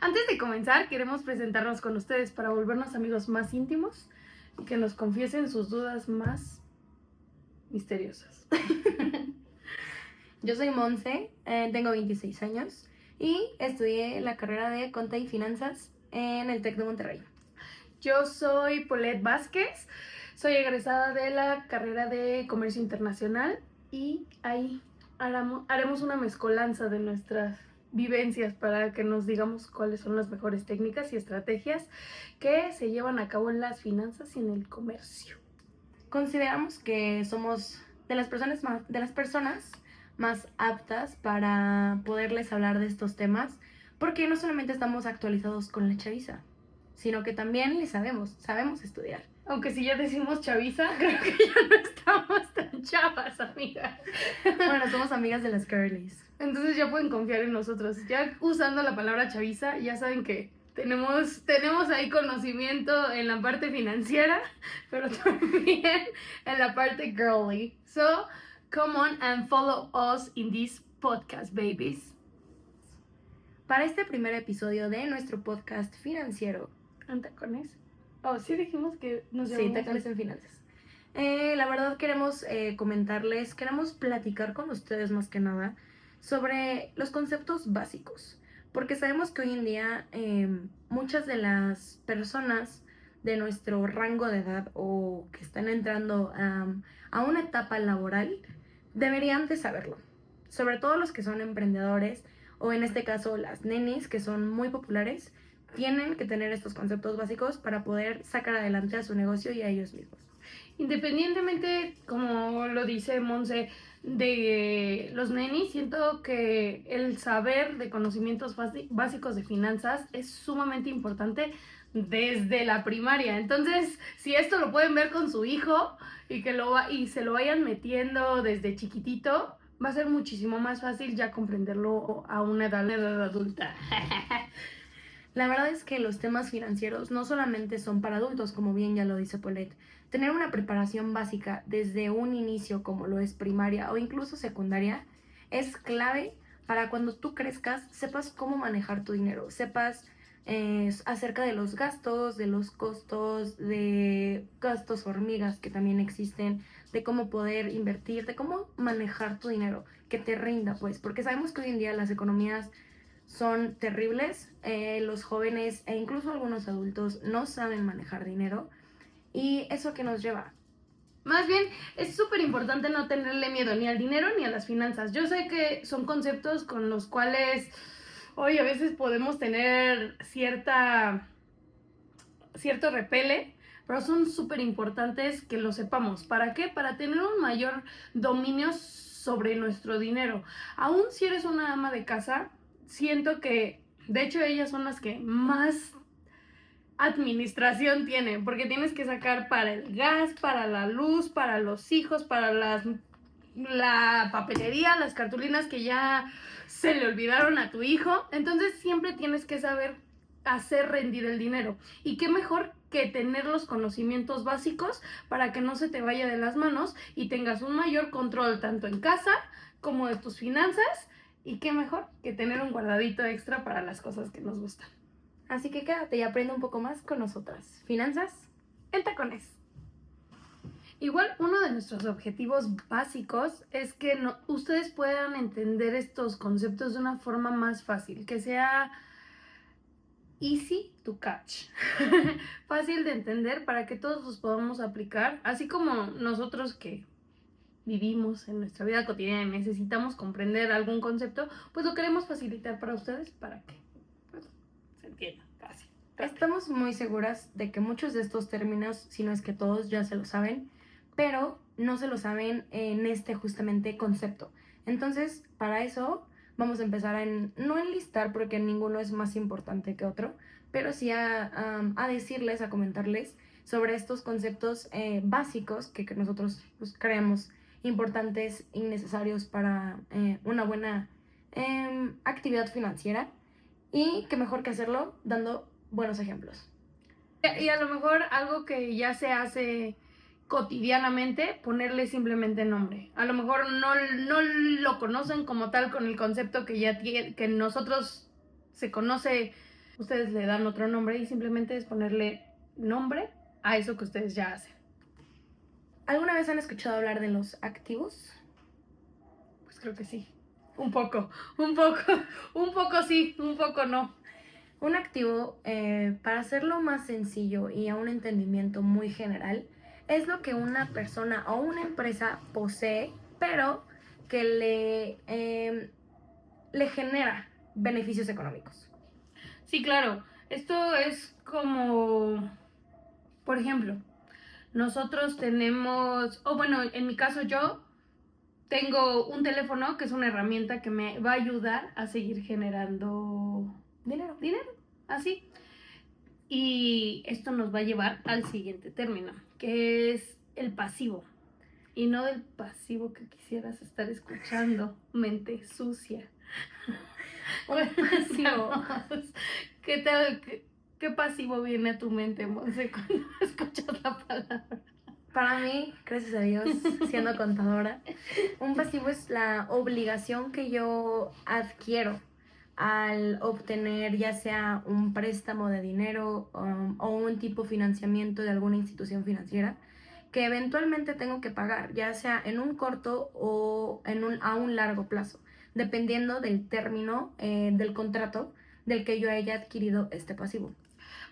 Antes de comenzar, queremos presentarnos con ustedes para volvernos amigos más íntimos y que nos confiesen sus dudas más misteriosas. Yo soy Monse, tengo 26 años y estudié la carrera de Conta y Finanzas en el TEC de Monterrey. Yo soy Paulette Vázquez, soy egresada de la carrera de Comercio Internacional y ahí haremos una mezcolanza de nuestras vivencias para que nos digamos cuáles son las mejores técnicas y estrategias que se llevan a cabo en las finanzas y en el comercio. Consideramos que somos de las personas más aptas para poderles hablar de estos temas, porque no solamente estamos actualizados con la chaviza, sino que también le sabemos estudiar. Aunque si ya decimos chaviza, creo que ya no estamos tan chavas, amigas. Bueno, somos amigas de las girlies. Entonces ya pueden confiar en nosotros. Ya usando la palabra chaviza, ya saben que tenemos ahí conocimiento en la parte financiera, pero también en la parte girly. So, come on and follow us in this podcast, babies. Para este primer episodio de nuestro podcast financiero, ¿En tacones? Oh, sí dijimos que nos sí, llamamos Tacones en Finanzas. La verdad queremos comentarles, queremos platicar con ustedes más que nada sobre los conceptos básicos, porque sabemos que hoy en día muchas de las personas de nuestro rango de edad o que están entrando a una etapa laboral deberían de saberlo, sobre todo los que son emprendedores o en este caso las nenis que son muy populares. Tienen que tener estos conceptos básicos para poder sacar adelante a su negocio y a ellos mismos. Independientemente, como lo dice Monse, de los nenis, siento que el saber de conocimientos básicos de finanzas es sumamente importante desde la primaria. Entonces, si esto lo pueden ver con su hijo y y se lo vayan metiendo desde chiquitito, va a ser muchísimo más fácil ya comprenderlo a una edad adulta. La verdad es que los temas financieros no solamente son para adultos, como bien ya lo dice Paulette. Tener una preparación básica desde un inicio, como lo es primaria o incluso secundaria, es clave para cuando tú crezcas, sepas cómo manejar tu dinero, sepas acerca de los gastos, de los costos, de gastos hormigas que también existen, de cómo poder invertir, de cómo manejar tu dinero, que te rinda, pues, porque sabemos que hoy en día las economías son terribles, los jóvenes e incluso algunos adultos no saben manejar dinero y eso que nos lleva. Más bien, es súper importante no tenerle miedo ni al dinero ni a las finanzas. Yo sé que son conceptos con los cuales hoy a veces podemos tener cierto repele, pero son súper importantes que lo sepamos. ¿Para qué? Para tener un mayor dominio sobre nuestro dinero. Aún si eres una ama de casa, siento que, de hecho, ellas son las que más administración tienen, porque tienes que sacar para el gas, para la luz, para los hijos, para la papelería, las cartulinas que ya se le olvidaron a tu hijo. Entonces siempre tienes que saber hacer rendir el dinero. Y qué mejor que tener los conocimientos básicos para que no se te vaya de las manos y tengas un mayor control tanto en casa como de tus finanzas. Y qué mejor que tener un guardadito extra para las cosas que nos gustan. Así que quédate y aprende un poco más con nosotras. Finanzas en tacones. Igual uno de nuestros objetivos básicos es que ustedes puedan entender estos conceptos de una forma más fácil, que sea easy to catch, fácil de entender para que todos los podamos aplicar, así como nosotros que vivimos en nuestra vida cotidiana y necesitamos comprender algún concepto, pues lo queremos facilitar para ustedes para que se entienda fácil. Estamos muy seguras de que muchos de estos términos, si no es que todos, ya se lo saben, pero no se lo saben en este justamente concepto. Entonces, para eso vamos a empezar no a enlistar porque ninguno es más importante que otro, pero sí a decirles, a comentarles sobre estos conceptos básicos que nosotros pues, creemos importantes y necesarios para una buena actividad financiera, y qué mejor que hacerlo dando buenos ejemplos. Y a lo mejor algo que ya se hace cotidianamente, ponerle simplemente nombre. A lo mejor no lo conocen como tal con el concepto que ya tiene, que nosotros se conoce ustedes le dan otro nombre y simplemente es ponerle nombre a eso que ustedes ya hacen. ¿Alguna vez han escuchado hablar de los activos? Pues creo que sí. Un poco sí, un poco no. Un activo, para hacerlo más sencillo y a un entendimiento muy general, es lo que una persona o una empresa posee, pero que le genera beneficios económicos. Sí, claro. Esto es como, por ejemplo, nosotros tenemos, o bueno, en mi caso yo tengo un teléfono que es una herramienta que me va a ayudar a seguir generando Dinero. así. Y esto nos va a llevar al siguiente término, que es el pasivo. Y no del pasivo que quisieras estar escuchando, mente sucia. Un pasivo. ¿Qué tal? ¿Qué pasivo viene a tu mente, Monse, cuando escuchas la palabra? Para mí, gracias a Dios, siendo contadora, un pasivo es la obligación que yo adquiero al obtener ya sea un préstamo de dinero o un tipo de financiamiento de alguna institución financiera que eventualmente tengo que pagar, ya sea en un corto o a un largo plazo, dependiendo del término del contrato del que yo haya adquirido este pasivo.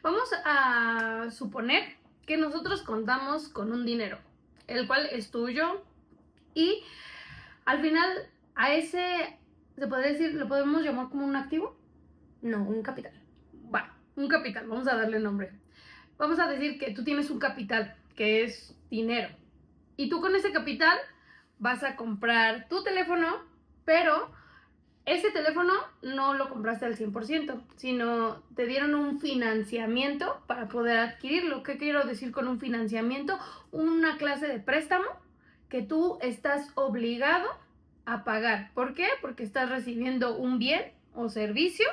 Vamos a suponer que nosotros contamos con un dinero, el cual es tuyo, y al final a ese, se podría decir, lo podemos llamar como un activo. No, un capital. Va, un capital, vamos a darle nombre. Vamos a decir que tú tienes un capital, que es dinero, y tú con ese capital vas a comprar tu teléfono, pero ese teléfono no lo compraste al 100%, sino te dieron un financiamiento para poder adquirirlo. ¿Qué quiero decir con un financiamiento? Una clase de préstamo que tú estás obligado a pagar. ¿Por qué? Porque estás recibiendo un bien o servicio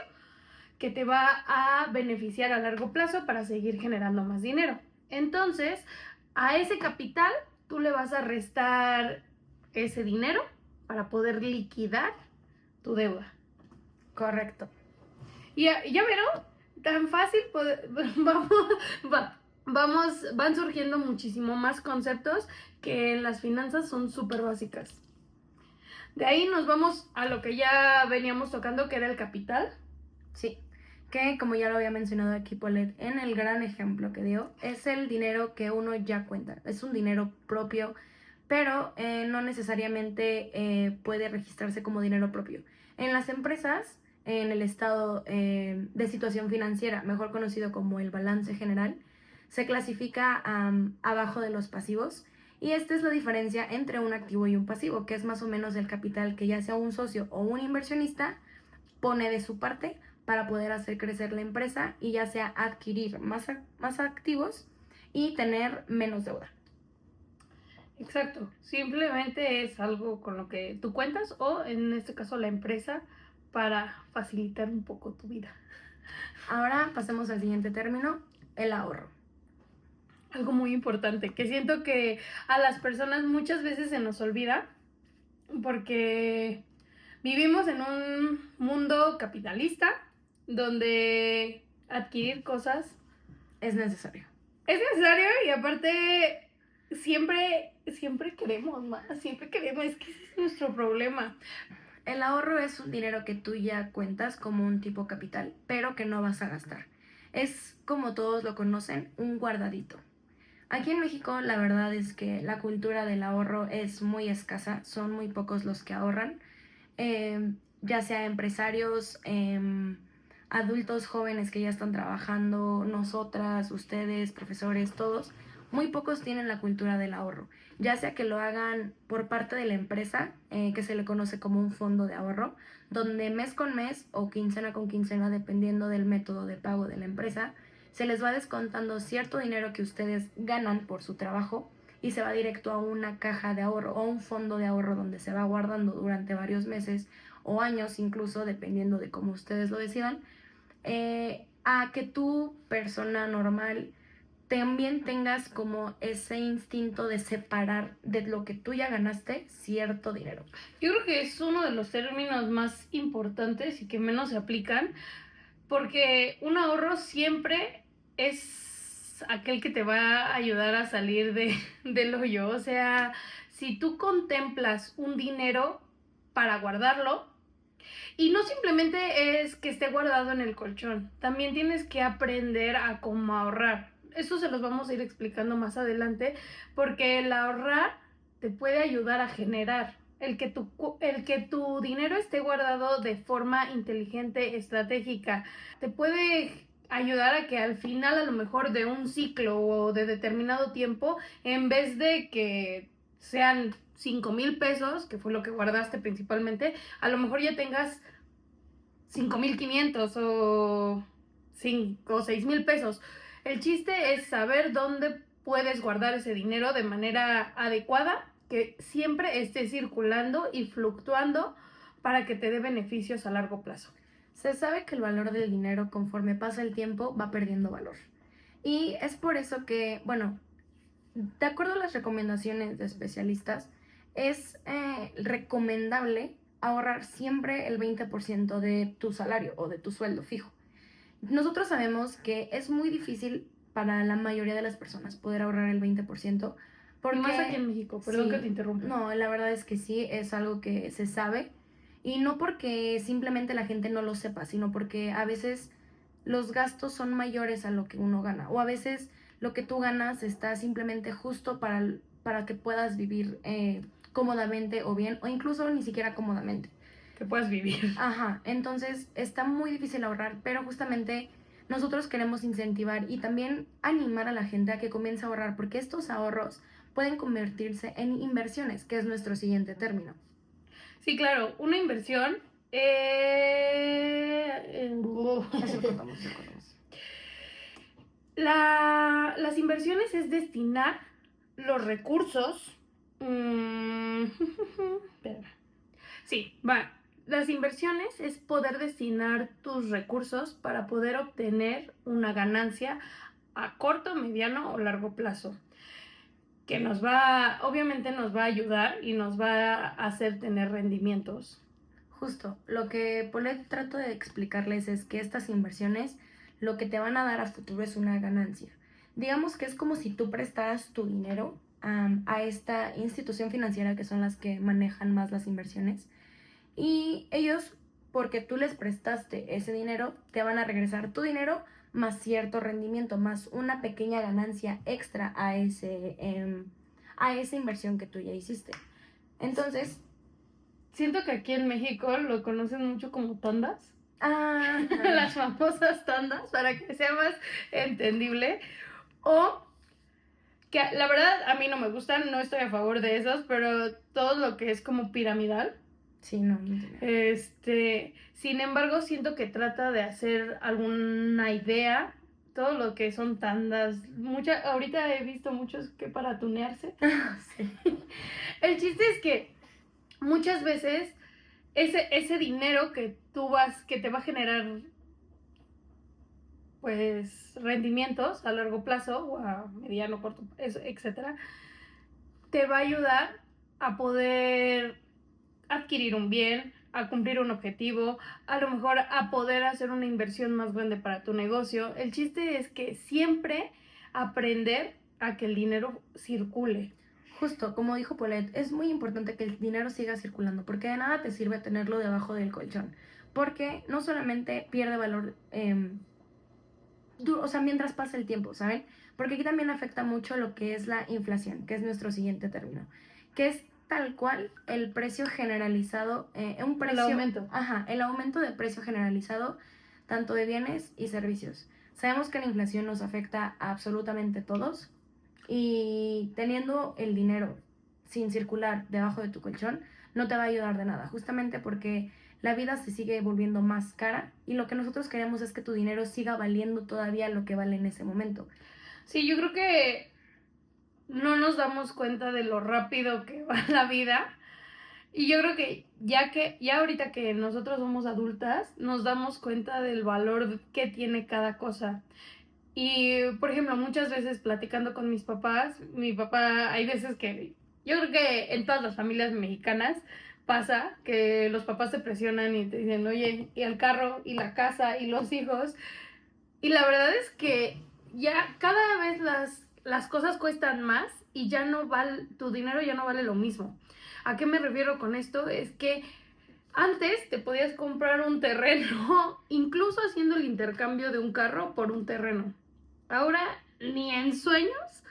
que te va a beneficiar a largo plazo para seguir generando más dinero. Entonces, a ese capital tú le vas a restar ese dinero para poder liquidar tu deuda. Correcto. Y ya vieron, tan fácil, van surgiendo muchísimo más conceptos que en las finanzas son súper básicas. De ahí nos vamos a lo que ya veníamos tocando, que era el capital. Sí, que como ya lo había mencionado aquí Paulette en el gran ejemplo que dio, es el dinero que uno ya cuenta, es un dinero propio, pero no necesariamente puede registrarse como dinero propio. En las empresas, en el estado de situación financiera, mejor conocido como el balance general, se clasifica abajo de los pasivos, y esta es la diferencia entre un activo y un pasivo, que es más o menos el capital que ya sea un socio o un inversionista pone de su parte para poder hacer crecer la empresa y ya sea adquirir más activos y tener menos deuda. Exacto, simplemente es algo con lo que tú cuentas, o en este caso la empresa, para facilitar un poco tu vida. Ahora pasemos al siguiente término, el ahorro. Algo muy importante, que siento que a las personas muchas veces se nos olvida, porque vivimos en un mundo capitalista donde adquirir cosas es necesario. Es necesario, y aparte siempre queremos más, es que ese es nuestro problema. El ahorro es un dinero que tú ya cuentas como un tipo capital, pero que no vas a gastar. Es, como todos lo conocen, un guardadito. Aquí en México la verdad es que la cultura del ahorro es muy escasa, son muy pocos los que ahorran, ya sea empresarios, adultos jóvenes que ya están trabajando, nosotras, ustedes, profesores, todos, muy pocos tienen la cultura del ahorro, ya sea que lo hagan por parte de la empresa, que se le conoce como un fondo de ahorro, donde mes con mes o quincena con quincena, dependiendo del método de pago de la empresa, se les va descontando cierto dinero que ustedes ganan por su trabajo y se va directo a una caja de ahorro o un fondo de ahorro donde se va guardando durante varios meses o años, incluso dependiendo de cómo ustedes lo decidan, a que tú, persona normal, también tengas como ese instinto de separar de lo que tú ya ganaste cierto dinero. Yo creo que es uno de los términos más importantes y que menos se aplican, Porque un ahorro siempre es aquel que te va a ayudar a salir del hoyo. O sea, si tú contemplas un dinero para guardarlo, y no simplemente es que esté guardado en el colchón, también tienes que aprender a cómo ahorrar. Eso se los vamos a ir explicando más adelante, porque el ahorrar te puede ayudar a generar. El que tu dinero esté guardado de forma inteligente, estratégica, te puede ayudar a que al final, a lo mejor de un ciclo o de determinado tiempo, en vez de que sean 5,000 pesos, que fue lo que guardaste principalmente, a lo mejor ya tengas 5,500 o 6,000 pesos. El chiste es saber dónde puedes guardar ese dinero de manera adecuada, que siempre esté circulando y fluctuando para que te dé beneficios a largo plazo. Se sabe que el valor del dinero conforme pasa el tiempo va perdiendo valor. Y es por eso que, bueno, de acuerdo a las recomendaciones de especialistas, es recomendable ahorrar siempre el 20% de tu salario o de tu sueldo fijo. Nosotros sabemos que es muy difícil para la mayoría de las personas poder ahorrar el 20%. Porque, más aquí en México, perdón que te interrumpa. No, la verdad es que sí, es algo que se sabe. Y no porque simplemente la gente no lo sepa, sino porque a veces los gastos son mayores a lo que uno gana. O a veces lo que tú ganas está simplemente justo para que puedas vivir cómodamente o bien, o incluso ni siquiera cómodamente. Que puedas vivir. Ajá, entonces está muy difícil ahorrar, pero justamente nosotros queremos incentivar y también animar a la gente a que comience a ahorrar, porque estos ahorros pueden convertirse en inversiones, que es nuestro siguiente término. Sí, claro, una inversión. Eso cortamos. Las inversiones es destinar los recursos. Espérame. Sí, va. Las inversiones es poder destinar tus recursos para poder obtener una ganancia a corto, mediano o largo plazo, que obviamente nos va a ayudar y nos va a hacer tener rendimientos. Justo, lo que Paulette trato de explicarles es que estas inversiones lo que te van a dar a futuro es una ganancia. Digamos que es como si tú prestaras tu dinero a esta institución financiera, que son las que manejan más las inversiones, y ellos, porque tú les prestaste ese dinero, te van a regresar tu dinero más cierto rendimiento, más una pequeña ganancia extra a esa inversión que tú ya hiciste. Entonces, siento que aquí en México lo conocen mucho como tandas. Las Las famosas tandas, para que sea más entendible. O que la verdad a mí no me gustan, no estoy a favor de esos, pero todo lo que es como piramidal. Sí, no. Sin embargo, siento que trata de hacer alguna idea, todo lo que son tandas. Ahorita he visto muchos que para tunearse. Sí. El chiste es que muchas veces ese dinero que que te va a generar pues rendimientos a largo plazo o a mediano, corto, etcétera, te va a ayudar a poder adquirir un bien, a cumplir un objetivo, a lo mejor a poder hacer una inversión más grande para tu negocio. El chiste es que siempre aprender a que el dinero circule. Justo, como dijo Paulette, es muy importante que el dinero siga circulando, porque de nada te sirve tenerlo debajo del colchón, porque no solamente pierde valor, mientras pasa el tiempo, ¿saben? Porque aquí también afecta mucho lo que es la inflación, que es nuestro siguiente término, que es tal cual el precio generalizado, el aumento. Ajá, el aumento de precio generalizado, tanto de bienes y servicios. Sabemos que la inflación nos afecta a absolutamente todos, y teniendo el dinero sin circular debajo de tu colchón no te va a ayudar de nada, justamente porque la vida se sigue volviendo más cara y lo que nosotros queremos es que tu dinero siga valiendo todavía lo que vale en ese momento. Sí, yo creo que no nos damos cuenta de lo rápido que va la vida. Y yo creo que ya ahorita que nosotros somos adultas, nos damos cuenta del valor que tiene cada cosa. Y, por ejemplo, muchas veces platicando con mis papás, mi papá, hay veces que, yo creo que en todas las familias mexicanas, pasa que los papás te presionan y te dicen, oye, y el carro, y la casa, y los hijos. Y la verdad es que ya cada vez las cosas cuestan más y ya no vale, tu dinero ya no vale lo mismo. ¿A qué me refiero con esto? Es que antes te podías comprar un terreno, incluso haciendo el intercambio de un carro por un terreno. Ahora, ni en sueños,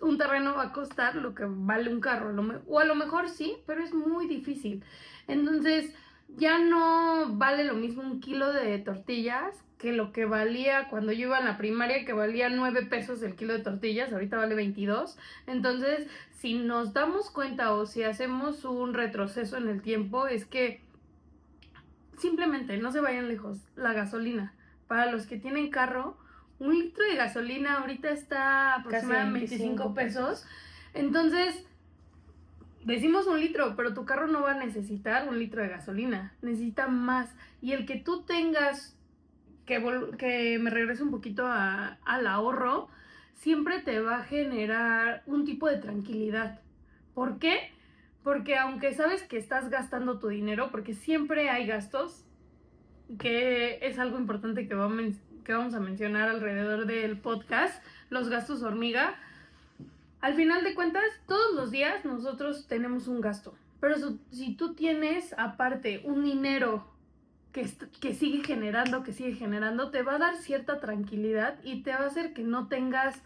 un terreno va a costar lo que vale un carro. O a lo mejor sí, pero es muy difícil. Entonces, ya no vale lo mismo un kilo de tortillas que lo que valía cuando yo iba en la primaria, que valía 9 pesos el kilo de tortillas, ahorita vale 22. Entonces, si nos damos cuenta o si hacemos un retroceso en el tiempo, es que simplemente no se vayan lejos. La gasolina. Para los que tienen carro, un litro de gasolina ahorita está aproximadamente 25 pesos. Entonces, decimos un litro, pero tu carro no va a necesitar un litro de gasolina. Necesita más. Y el que tú tengas, que me regrese un poquito al ahorro, siempre te va a generar un tipo de tranquilidad. ¿Por qué? Porque aunque sabes que estás gastando tu dinero, porque siempre hay gastos, que es algo importante que vamos a mencionar alrededor del podcast, los gastos hormiga. Al final de cuentas, todos los días nosotros tenemos un gasto, pero si tú tienes aparte un dinero que sigue generando, te va a dar cierta tranquilidad y te va a hacer que no tengas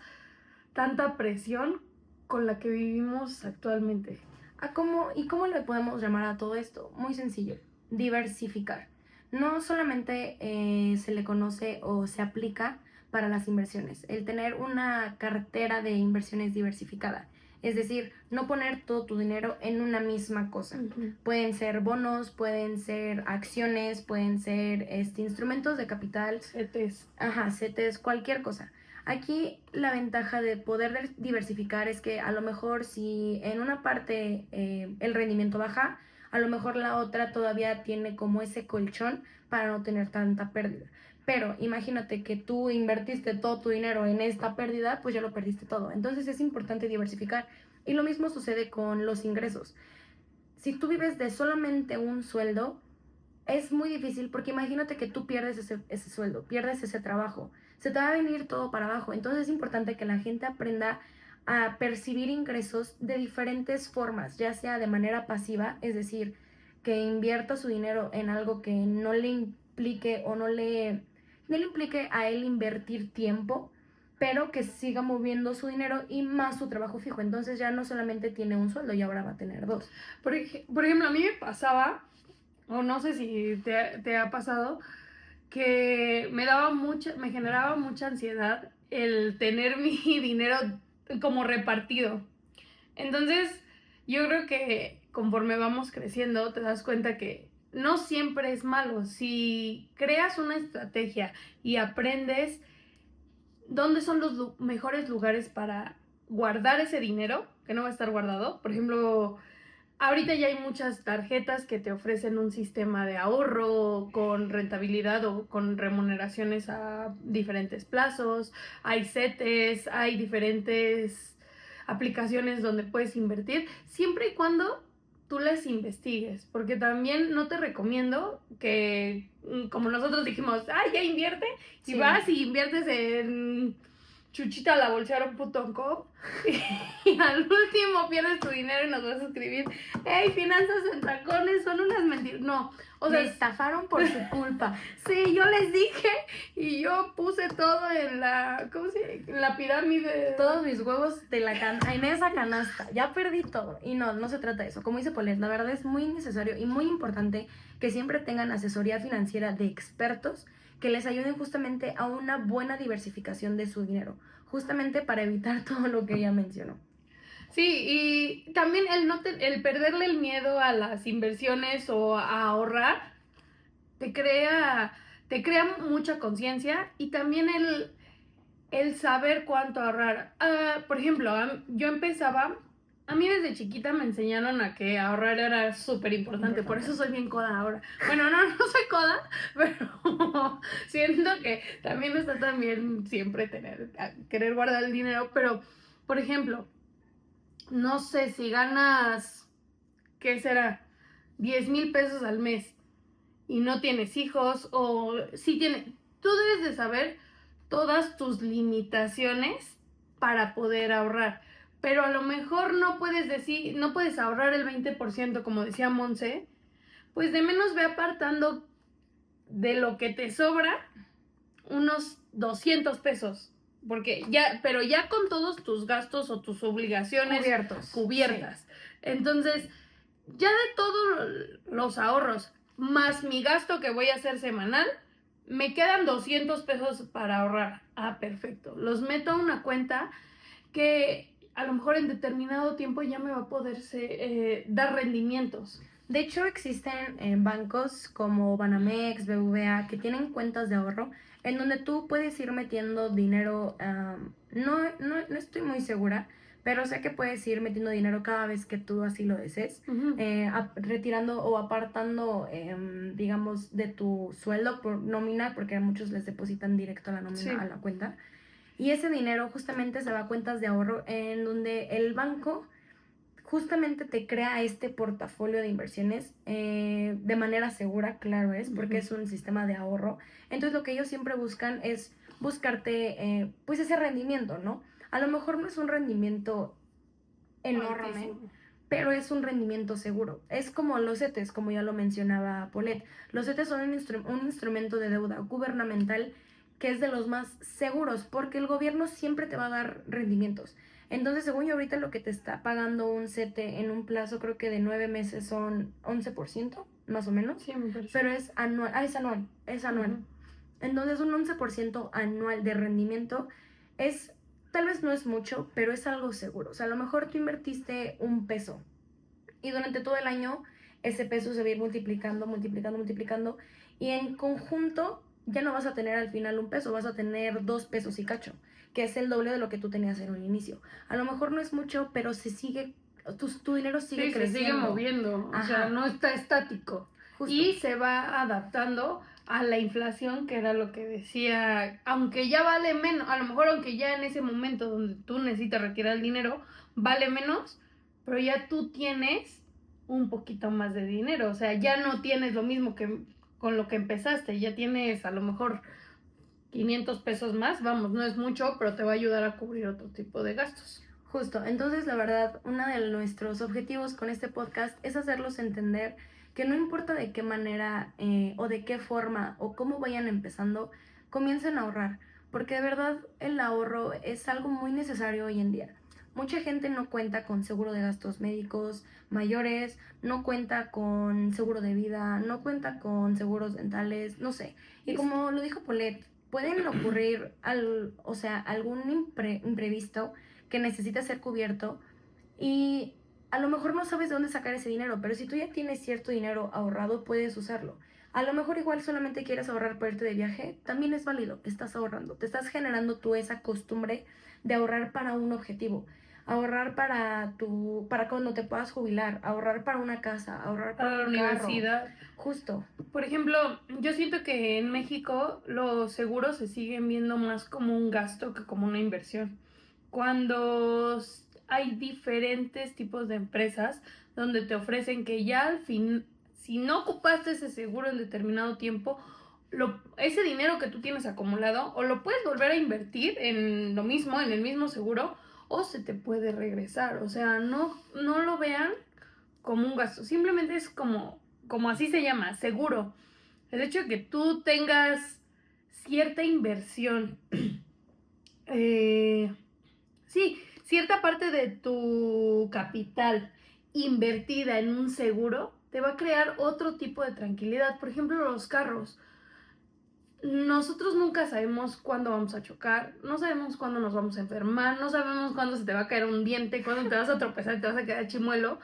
tanta presión con la que vivimos actualmente. ¿Y cómo le podemos llamar a todo esto? Muy sencillo, diversificar. No solamente se le conoce o se aplica para las inversiones, el tener una cartera de inversiones diversificada. Es decir, no poner todo tu dinero en una misma cosa. Uh-huh. Pueden ser bonos, pueden ser acciones, pueden ser instrumentos de capital. CETES. CETES, cualquier cosa. Aquí la ventaja de poder diversificar es que a lo mejor si en una parte el rendimiento baja, a lo mejor la otra todavía tiene como ese colchón para no tener tanta pérdida. Pero imagínate que tú invertiste todo tu dinero en esta pérdida, pues ya lo perdiste todo. Entonces es importante diversificar. Y lo mismo sucede con los ingresos. Si tú vives de solamente un sueldo, es muy difícil porque imagínate que tú pierdes ese sueldo, pierdes ese trabajo, se te va a venir todo para abajo. Entonces es importante que la gente aprenda a percibir ingresos de diferentes formas, ya sea de manera pasiva, es decir, que invierta su dinero en algo que no le implique o no le implique a él invertir tiempo, pero que siga moviendo su dinero y más su trabajo fijo. Entonces ya no solamente tiene un sueldo y ahora va a tener dos. Por ejemplo, a mí me pasaba, o no sé si te ha pasado, que me generaba mucha ansiedad el tener mi dinero como repartido. Entonces, yo creo que conforme vamos creciendo, te das cuenta que no siempre es malo. Si creas una estrategia y aprendes dónde son los mejores lugares para guardar ese dinero, que no va a estar guardado. Por ejemplo, ahorita ya hay muchas tarjetas que te ofrecen un sistema de ahorro con rentabilidad o con remuneraciones a diferentes plazos. Hay CETES, hay diferentes aplicaciones donde puedes invertir, siempre y cuando tú las investigues, porque también no te recomiendo que, como nosotros dijimos, ay, ya invierte, y Sí. vas y inviertes en chuchitalabolsearo.com y al último pierdes tu dinero y nos vas a escribir, hey, finanzas en tacones son unas mentiras. No, o sea, me estafaron por su culpa. Sí, yo les dije y yo puse todo en la, ¿cómo se llama? En la pirámide. Todos mis huevos de en esa canasta. Ya perdí todo. Y no se trata de eso. Como dice Paulette, la verdad es muy necesario y muy importante que siempre tengan asesoría financiera de expertos que les ayuden justamente a una buena diversificación de su dinero. Justamente para evitar todo lo que ella mencionó. Sí, y también el perderle el miedo a las inversiones o a ahorrar te crea mucha conciencia y también el saber cuánto ahorrar. Por ejemplo, yo empezaba, a mí desde chiquita me enseñaron a que ahorrar era súper importante, por eso soy bien coda ahora. Bueno, no soy coda, pero siento que también está también siempre querer guardar el dinero, pero, por ejemplo, no sé si ganas, ¿qué será? 10,000 pesos al mes y no tienes hijos o sí tienes, tú debes de saber todas tus limitaciones para poder ahorrar. Pero a lo mejor no puedes ahorrar el 20% como decía Monse, pues de menos ve apartando de lo que te sobra unos 200 pesos. Pero ya con todos tus gastos o tus obligaciones cubiertas. Sí. Entonces, ya de todos los ahorros, más mi gasto que voy a hacer semanal, me quedan 200 pesos para ahorrar. Ah, perfecto. Los meto a una cuenta que a lo mejor en determinado tiempo ya me va a poder dar rendimientos. De hecho, existen bancos como Banamex, BBVA, que tienen cuentas de ahorro en donde tú puedes ir metiendo dinero. No estoy muy segura, pero sé que puedes ir metiendo dinero cada vez que tú así lo desees, retirando o apartando, digamos, de tu sueldo por nómina, porque a muchos les depositan directo a la nómina, a la cuenta. Y ese dinero justamente se va a cuentas de ahorro en donde el banco justamente te crea este portafolio de inversiones de manera segura, claro es, porque es un sistema de ahorro. Entonces lo que ellos siempre buscan es buscarte pues ese rendimiento, ¿no? A lo mejor no es un rendimiento enorme, pero es un rendimiento seguro. Es como los CETES, como ya lo mencionaba Paulette. Los CETES son un instrumento de deuda gubernamental que es de los más seguros, porque el gobierno siempre te va a dar rendimientos. Entonces, según yo ahorita lo que te está pagando un CETE en un plazo creo que de 9 meses son 11%, más o menos. Sí, me parece. Pero es anual. Es anual. Entonces, un 11% anual de rendimiento tal vez no es mucho, pero es algo seguro. O sea, a lo mejor tú invertiste un peso y durante todo el año ese peso se va a ir multiplicando y en conjunto ya no vas a tener al final un peso, vas a tener 2 pesos y cacho, que es el doble de lo que tú tenías en un inicio. A lo mejor no es mucho, pero tu dinero sigue creciendo. Se sigue moviendo, o sea, no está estático. Justo. Y se va adaptando a la inflación, que era lo que decía, aunque ya vale menos, a lo mejor aunque ya en ese momento donde tú necesitas retirar el dinero, vale menos, pero ya tú tienes un poquito más de dinero, o sea, ya no tienes lo mismo que con lo que empezaste, ya tienes a lo mejor 500 pesos más, vamos, no es mucho, pero te va a ayudar a cubrir otro tipo de gastos. Justo, entonces la verdad, uno de nuestros objetivos con este podcast es hacerlos entender que no importa de qué manera o de qué forma o cómo vayan empezando, comiencen a ahorrar, porque de verdad el ahorro es algo muy necesario hoy en día. Mucha gente no cuenta con seguro de gastos médicos mayores, no cuenta con seguro de vida, no cuenta con seguros dentales, no sé. Y como lo dijo Paulette, pueden ocurrir algún imprevisto que necesita ser cubierto y a lo mejor no sabes de dónde sacar ese dinero, pero si tú ya tienes cierto dinero ahorrado, puedes usarlo. A lo mejor igual solamente quieres ahorrar para irte de viaje, también es válido, estás ahorrando, te estás generando tú esa costumbre de ahorrar para un objetivo, ahorrar para cuando te puedas jubilar, ahorrar para una casa, ahorrar para la universidad. Justo. Por ejemplo, yo siento que en México los seguros se siguen viendo más como un gasto que como una inversión. Cuando hay diferentes tipos de empresas donde te ofrecen que ya al fin, si no ocupaste ese seguro en determinado tiempo, ese dinero que tú tienes acumulado o lo puedes volver a invertir en lo mismo, en el mismo seguro, o se te puede regresar. O sea, no lo vean como un gasto, simplemente es como así se llama, seguro. El hecho de que tú tengas cierta inversión, sí, cierta parte de tu capital invertida en un seguro te va a crear otro tipo de tranquilidad. Por ejemplo, los carros. Nosotros nunca sabemos cuándo vamos a chocar, no sabemos cuándo nos vamos a enfermar, no sabemos cuándo se te va a caer un diente, cuándo te vas a tropezar y te vas a quedar chimuelo.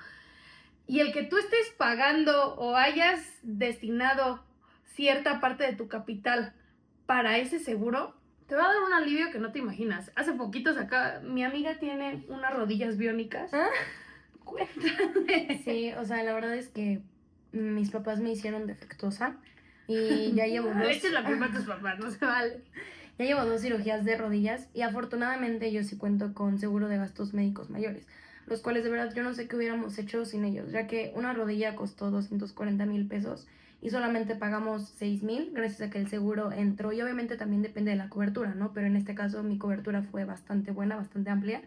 Y el que tú estés pagando o hayas destinado cierta parte de tu capital para ese seguro, te va a dar un alivio que no te imaginas. Hace poquito mi amiga tiene unas rodillas biónicas. ¿Ah? Cuéntame. Sí, o sea, la verdad es que mis papás me hicieron defectuosa y ya llevo dos. Esta es la culpa de tus papás, no se vale. Ya llevo 2 cirugías de rodillas y afortunadamente yo sí cuento con seguro de gastos médicos mayores. los cuales de verdad yo no sé qué hubiéramos hecho sin ellos, ya que una rodilla costó 240,000 pesos y solamente pagamos 6,000 gracias a que el seguro entró, y obviamente también depende de la cobertura, ¿no? Pero en este caso mi cobertura fue bastante buena, bastante amplia,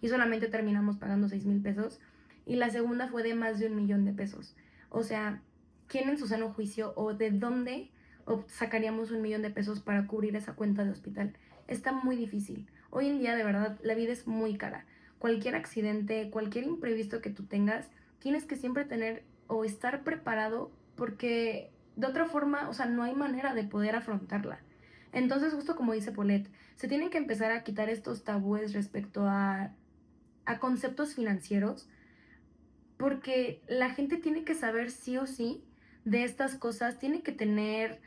y solamente terminamos pagando 6,000 pesos, y la segunda fue de más de 1,000,000 de pesos. O sea, ¿quién en su sano juicio o de dónde sacaríamos 1,000,000 de pesos para cubrir esa cuenta de hospital? Está muy difícil. Hoy en día, de verdad, la vida es muy cara. Cualquier accidente, cualquier imprevisto que tú tengas, tienes que siempre tener o estar preparado, porque de otra forma, o sea, no hay manera de poder afrontarla. Entonces, justo como dice Paulette, se tienen que empezar a quitar estos tabúes respecto a conceptos financieros, porque la gente tiene que saber sí o sí de estas cosas, tiene que tener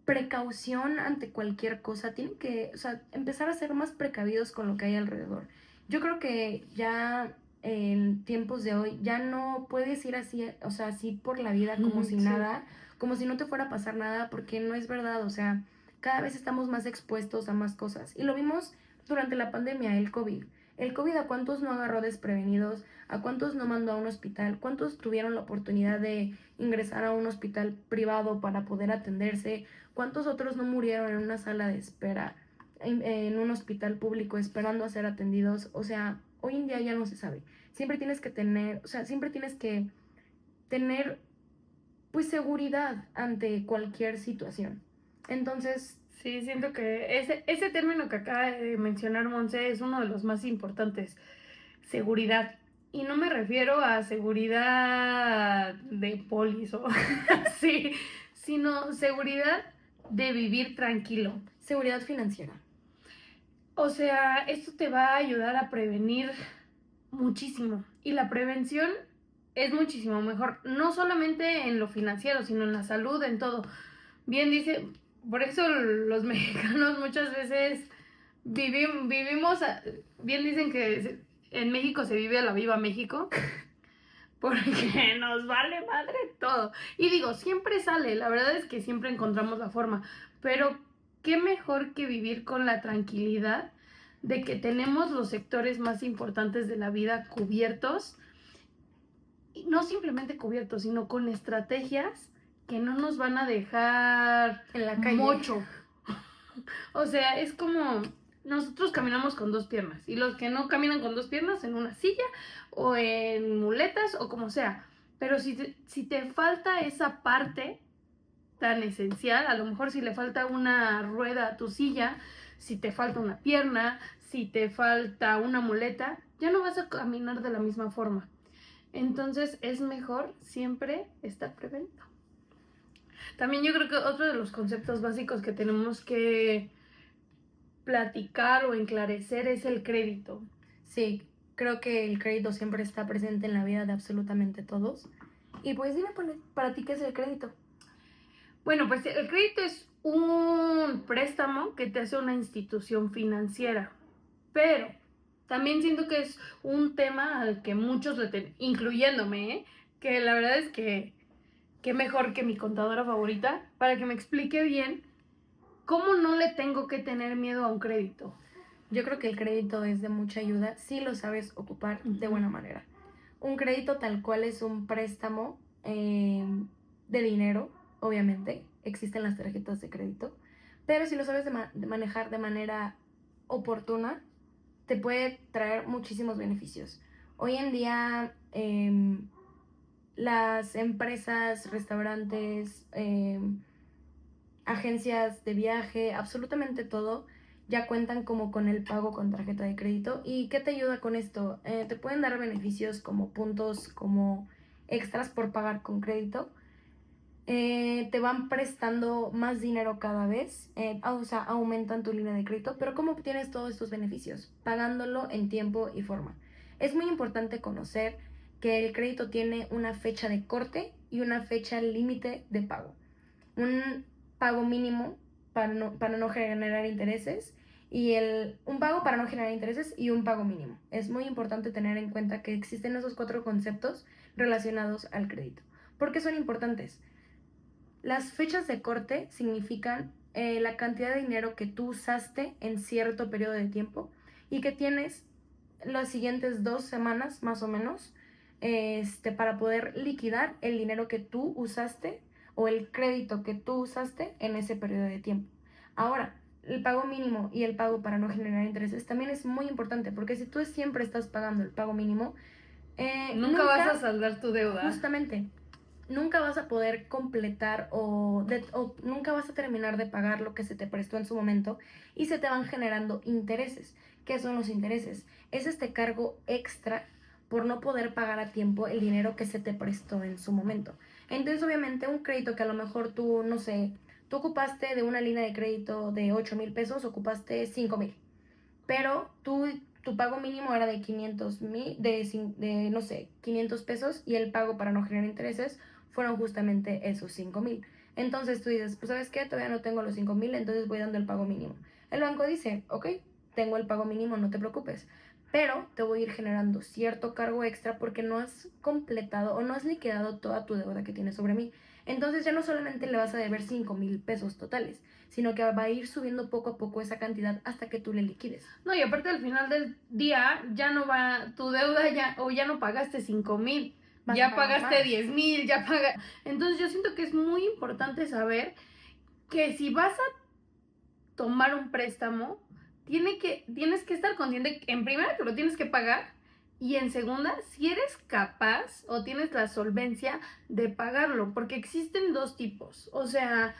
precaución ante cualquier cosa, tienen que, o sea, empezar a ser más precavidos con lo que hay alrededor. Yo creo que ya en tiempos de hoy ya no puedes ir así, o sea, así por la vida como si Sí. nada, como si no te fuera a pasar nada, porque no es verdad, o sea, cada vez estamos más expuestos a más cosas. Y lo vimos durante la pandemia, el COVID. El COVID, ¿a cuántos no agarró desprevenidos? ¿A cuántos no mandó a un hospital? ¿Cuántos tuvieron la oportunidad de ingresar a un hospital privado para poder atenderse? ¿Cuántos otros no murieron en una sala de espera, en un hospital público esperando a ser atendidos? O sea, hoy en día ya no se sabe. Siempre tienes que tener, o sea, siempre tienes que tener, pues, seguridad ante cualquier situación. Entonces, Sí, siento que ese término que acaba de mencionar Monse es uno de los más importantes, seguridad. Y no me refiero a seguridad de polis o así, sino seguridad de vivir tranquilo. seguridad financiera. O sea, esto te va a ayudar a prevenir muchísimo. Y la prevención es muchísimo mejor, no solamente en lo financiero, sino en la salud, en todo. Bien dice, por eso los mexicanos muchas veces vivimos, bien dicen que en México se vive a la viva México, porque nos vale madre todo. Y digo, siempre sale, la verdad es que siempre encontramos la forma, pero qué mejor que vivir con la tranquilidad de que tenemos los sectores más importantes de la vida cubiertos, y no simplemente cubiertos, sino con estrategias que no nos van a dejar En la calle. mocho. O sea, es como nosotros caminamos con dos piernas y los que no caminan con dos piernas en una silla o en muletas o como sea. Pero si te falta esa parte tan esencial, a lo mejor si le falta una rueda a tu silla, si te falta una pierna, si te falta una muleta, ya no vas a caminar de la misma forma. Entonces es mejor siempre estar prevenido. También yo creo que otro de los conceptos básicos que tenemos que platicar o enclarecer es el crédito. Sí, creo que el crédito siempre está presente en la vida de absolutamente todos. Y pues dime, para ti, ¿qué es el crédito? Bueno, pues el crédito es un préstamo que te hace una institución financiera, pero también siento que es un tema al que muchos incluyéndome, ¿eh? Que la verdad es que qué mejor que mi contadora favorita para que me explique bien cómo no le tengo que tener miedo a un crédito. Yo creo que el crédito es de mucha ayuda si lo sabes ocupar de buena manera. Un crédito tal cual es un préstamo de dinero, obviamente. Existen las tarjetas de crédito. Pero si lo sabes de manejar de manera oportuna, te puede traer muchísimos beneficios. Hoy en día, las empresas, restaurantes, agencias de viaje, absolutamente todo, ya cuentan como con el pago con tarjeta de crédito. ¿Y qué te ayuda con esto? Te pueden dar beneficios como puntos, como extras por pagar con crédito. Te van prestando más dinero cada vez, o sea, aumentan tu línea de crédito. Pero ¿cómo obtienes todos estos beneficios? Pagándolo en tiempo y forma. Es muy importante conocer que el crédito tiene una fecha de corte y una fecha límite de pago. Un pago mínimo para no generar intereses y un pago para no generar intereses y un pago mínimo. Es muy importante tener en cuenta que existen esos 4 conceptos relacionados al crédito. ¿Por qué son importantes? Las fechas de corte significan la cantidad de dinero que tú usaste en cierto periodo de tiempo y que tienes las siguientes 2 semanas más o menos para poder liquidar el dinero que tú usaste o el crédito que tú usaste en ese periodo de tiempo. Ahora, el pago mínimo y el pago para no generar intereses también es muy importante, porque si tú siempre estás pagando el pago mínimo, nunca vas a saldar tu deuda. Justamente, nunca vas a poder completar o nunca vas a terminar de pagar lo que se te prestó en su momento y se te van generando intereses. ¿Qué son los intereses? Es este cargo extra por no poder pagar a tiempo el dinero que se te prestó en su momento. Entonces, obviamente, un crédito que a lo mejor tú, no sé, tú ocupaste de una línea de crédito de 8,000 pesos, ocupaste 5,000, pero tu pago mínimo era de 500,000, no sé, 500 pesos, y el pago para no generar intereses fueron justamente esos 5,000. Entonces tú dices, pues ¿sabes qué? Todavía no tengo los 5,000, entonces voy dando el pago mínimo. El banco dice, ok, tengo el pago mínimo, no te preocupes, pero te voy a ir generando cierto cargo extra porque no has completado o no has liquidado toda tu deuda que tienes sobre mí. Entonces ya no solamente le vas a deber 5,000 pesos totales, sino que va a ir subiendo poco a poco esa cantidad hasta que tú le liquides. No, y aparte al final del día ya no va tu deuda, ya no pagaste 5,000, ya pagaste 10,000, ya pagaste. Entonces yo siento que es muy importante saber que si vas a tomar un préstamo, tienes que estar consciente, en primera, que lo tienes que pagar, y en segunda, si eres capaz o tienes la solvencia de pagarlo, porque existen dos tipos. O sea,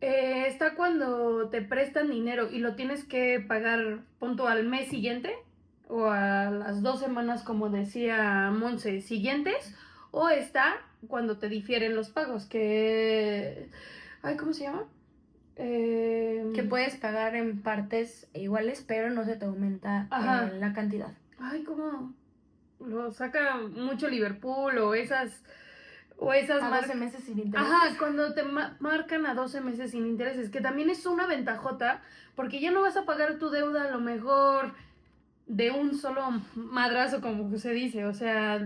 está cuando te prestan dinero y lo tienes que pagar, punto, al mes siguiente o a las 2 semanas, como decía Monse, siguientes, o está cuando te difieren los pagos, que... Ay, ¿cómo se llama? Que puedes pagar en partes iguales, pero no se te aumenta la cantidad. Ay, ¿cómo? Lo saca mucho Liverpool o esas a 12 meses sin intereses. Ajá, cuando te marcan a 12 meses sin intereses, que también es una ventajota, porque ya no vas a pagar tu deuda a lo mejor de un solo madrazo, como se dice, o sea,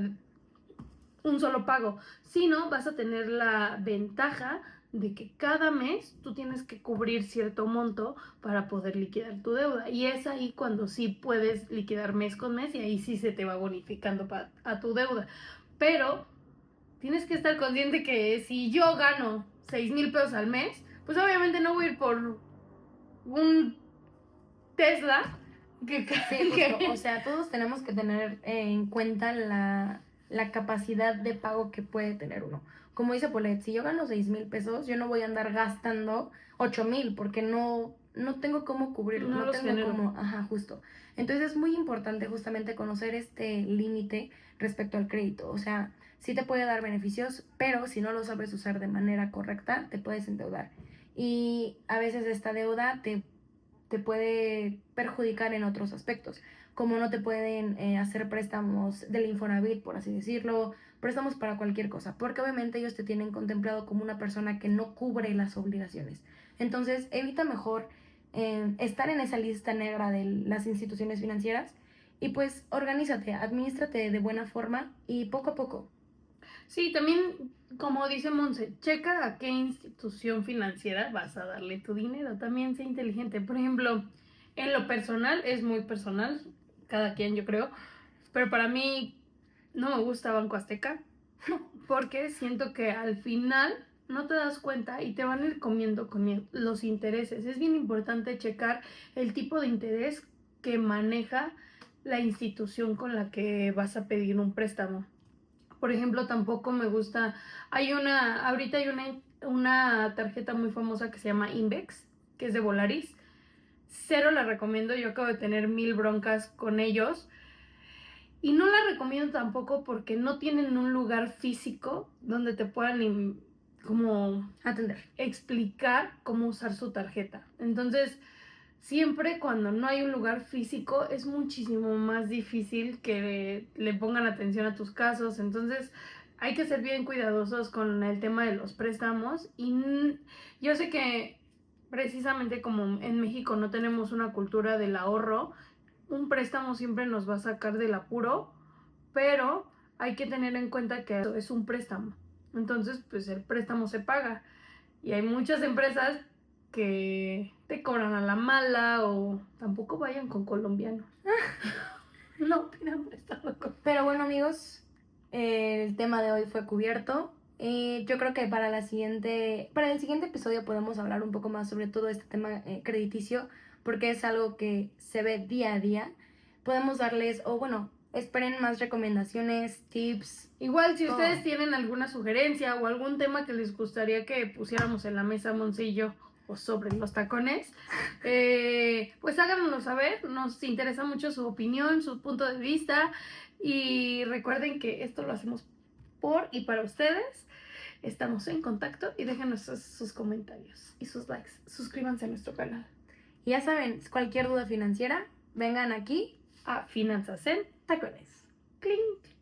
un solo pago, sino vas a tener la ventaja de que cada mes tú tienes que cubrir cierto monto para poder liquidar tu deuda. Y es ahí cuando sí puedes liquidar mes con mes y ahí sí se te va bonificando a tu deuda. Pero tienes que estar consciente que si yo gano 6,000 pesos al mes, pues obviamente no voy a ir por un Tesla. Sí, justo. O sea, todos tenemos que tener en cuenta la capacidad de pago que puede tener uno. Como dice Polet, si yo gano 6,000 pesos, yo no voy a andar gastando 8,000 porque no tengo cómo cubrirlo, no tengo cómo, ajá, justo. Entonces es muy importante justamente conocer este límite respecto al crédito. O sea, sí te puede dar beneficios, pero si no lo sabes usar de manera correcta, te puedes endeudar. Y a veces esta deuda te puede perjudicar en otros aspectos, como no te pueden hacer préstamos del Infonavit, por así decirlo, préstamos para cualquier cosa, porque obviamente ellos te tienen contemplado como una persona que no cubre las obligaciones. Entonces, evita mejor estar en esa lista negra de las instituciones financieras y pues organízate, adminístrate de buena forma y poco a poco. Sí, también, como dice Monse, checa a qué institución financiera vas a darle tu dinero. También sé inteligente. Por ejemplo, en lo personal, es muy personal, cada quien yo creo, pero para mí no me gusta Banco Azteca porque siento que al final no te das cuenta y te van a ir comiendo con los intereses. Es bien importante checar el tipo de interés que maneja la institución con la que vas a pedir un préstamo. Por ejemplo, tampoco me gusta, ahorita hay una tarjeta muy famosa que se llama Invex, que es de Volaris. Cero la recomiendo, yo acabo de tener 1000 broncas con ellos. Y no la recomiendo tampoco porque no tienen un lugar físico donde te puedan como explicar cómo usar su tarjeta. Entonces, siempre cuando no hay un lugar físico es muchísimo más difícil que le pongan atención a tus casos. Entonces hay que ser bien cuidadosos con el tema de los préstamos. Y yo sé que precisamente como en México no tenemos una cultura del ahorro, un préstamo siempre nos va a sacar del apuro, pero hay que tener en cuenta que es un préstamo. Entonces, pues el préstamo se paga. Y hay muchas empresas que te cobran a la mala o tampoco vayan con colombianos. No pidan prestado. Pero bueno, amigos, el tema de hoy fue cubierto. Yo creo que para el siguiente episodio podemos hablar un poco más sobre todo este tema crediticio, porque es algo que se ve día a día. Podemos darles, o bueno, esperen más recomendaciones, tips. Igual, si todo. ustedes tienen alguna sugerencia o algún tema que les gustaría que pusiéramos en la mesa, Monse y yo, o sobre los tacones, pues háganoslo saber. Nos interesa mucho su opinión, su punto de vista. Y recuerden que esto lo hacemos por y para ustedes. Estamos en contacto y déjenos sus comentarios y sus likes. Suscríbanse a nuestro canal. Y ya saben, cualquier duda financiera, vengan aquí A Finanzas en tacones. Clink.